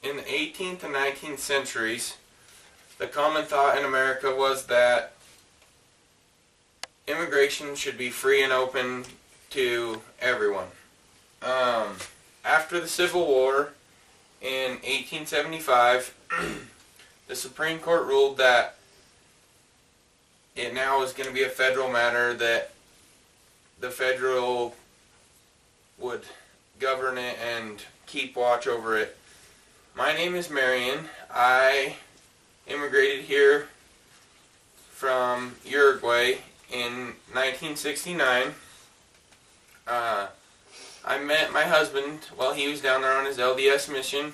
In the 18th and 19th centuries, the common thought in America was that immigration should be free and open to everyone. After the Civil War in 1875, the Supreme Court ruled that it now is going to be a federal matter, that the federal would govern it and keep watch over it. My name is Marion. I immigrated here from Uruguay in 1969. I met my husband while he was down there on his LDS mission.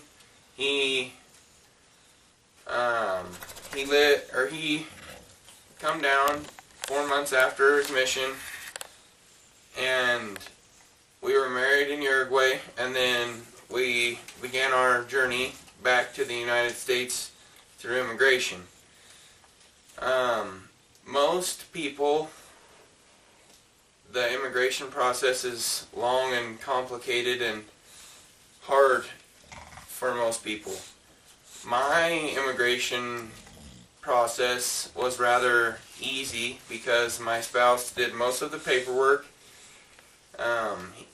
He come down 4 months after his mission, and we were married in Uruguay, and then we began our journey back to the United States through immigration. Most people, the immigration process is long and complicated and hard for most people. My immigration process was rather easy because my spouse did most of the paperwork.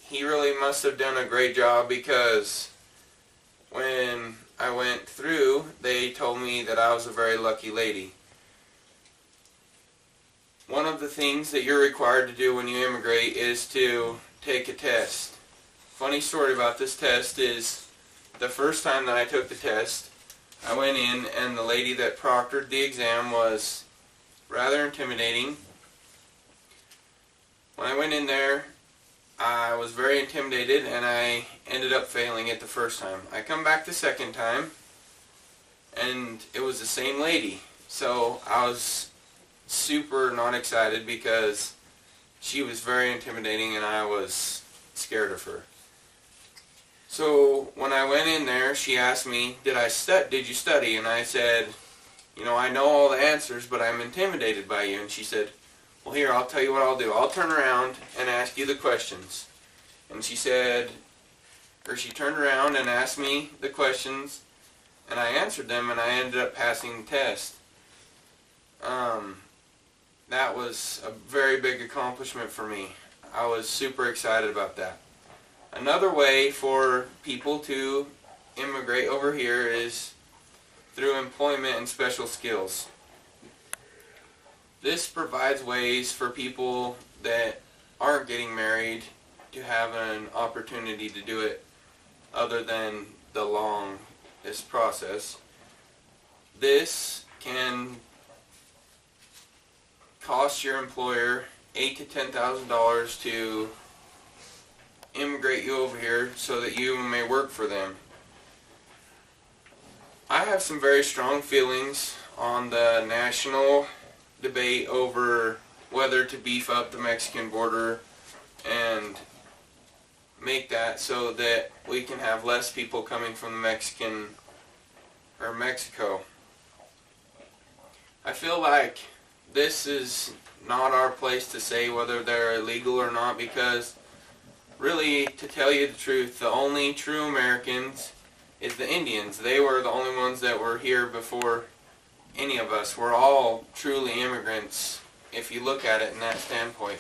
He really must have done a great job, because when I went through, they told me that I was a very lucky lady. One of the things that you're required to do when you immigrate is to take a test. Funny story about this test is, the first time that I took the test, I went in and the lady that proctored the exam was rather intimidating. When I went in there, I was very intimidated and I ended up failing it the first time. I come back the second time and it was the same lady. So I was super not excited because she was very intimidating and I was scared of her. So when I went in there, she asked me, did you study? And I said, I know all the answers, but I'm intimidated by you. And she said, well, here, I'll tell you what I'll do. I'll turn around and ask you the questions. And she turned around and asked me the questions, and I answered them, and I ended up passing the test. That was a very big accomplishment for me. I was super excited about that. Another way for people to immigrate over here is through employment and special skills. This provides ways for people that aren't getting married to have an opportunity to do it other than the longest process. This can cost your employer $8,000 to $10,000 to immigrate you over here so that you may work for them. I have some very strong feelings on the national debate over whether to beef up the Mexican border and make that so that we can have less people coming from Mexico. I feel like this is not our place to say whether they're illegal or not, because really, to tell you the truth, the only true Americans is the Indians. They were the only ones that were here before any of us. We're all truly immigrants if you look at it in that standpoint.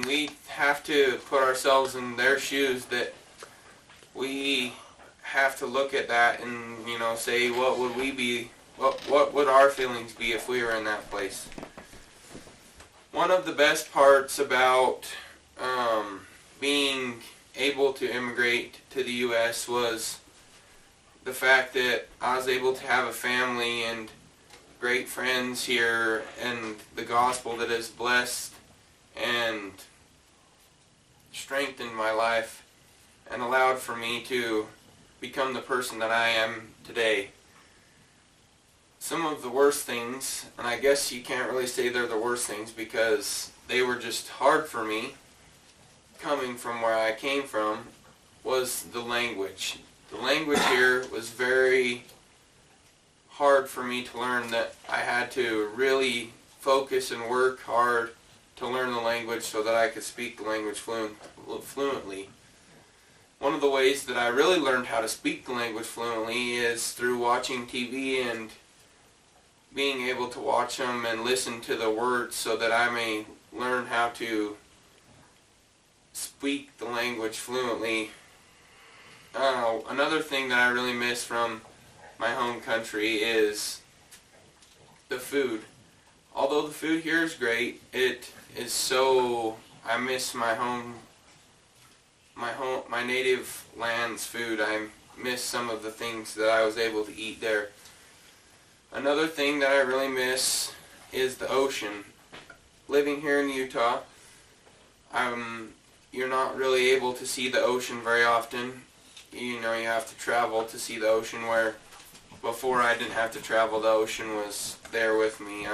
We have to put ourselves in their shoes, that we have to look at that and, say, what would we be, what would our feelings be if we were in that place? One of the best parts about being able to immigrate to the U.S. was the fact that I was able to have a family and great friends here, and the gospel that has blessed and strengthened my life and allowed for me to become the person that I am today. Some of the worst things, and I guess you can't really say they're the worst things because they were just hard for me coming from where I came from, was the language. The language here was very hard for me to learn, that I had to really focus and work hard to learn the language so that I could speak the language fluently. One of the ways that I really learned how to speak the language fluently is through watching TV and being able to watch them and listen to the words so that I may learn how to speak the language fluently. Another thing that I really miss from my home country is the food. Although the food here is great, it is so, I miss my native land's food. I miss some of the things that I was able to eat there. Another thing that I really miss is the ocean. Living here in Utah, you're not really able to see the ocean very often. You know, you have to travel to see the ocean, where before I didn't have to travel, the ocean was there with me.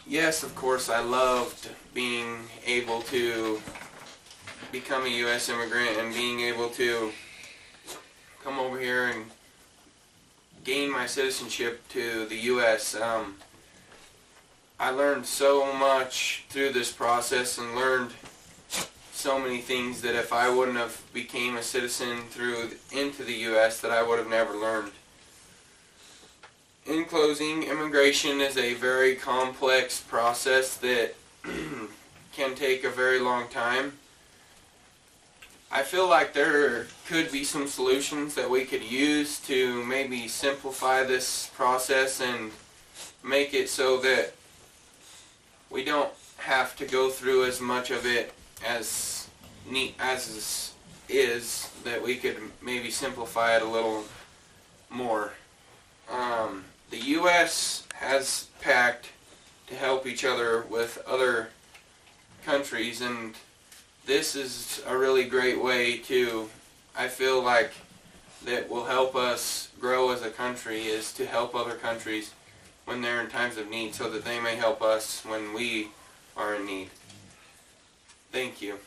Yes, of course, I loved being able to become a U.S. immigrant and being able to come over here and gain my citizenship to the U.S. I learned so much through this process and learned so many things that if I wouldn't have became a citizen into the U.S. that I would have never learned. In closing, immigration is a very complex process that can take a very long time. I feel like there could be some solutions that we could use to maybe simplify this process and make it so that we don't have to go through as much of it as is, that we could maybe simplify it a little more. The U.S. has a pact to help each other with other countries, and this is a really great way to, I feel like, that will help us grow as a country, is to help other countries when they're in times of need so that they may help us when we are in need. Thank you.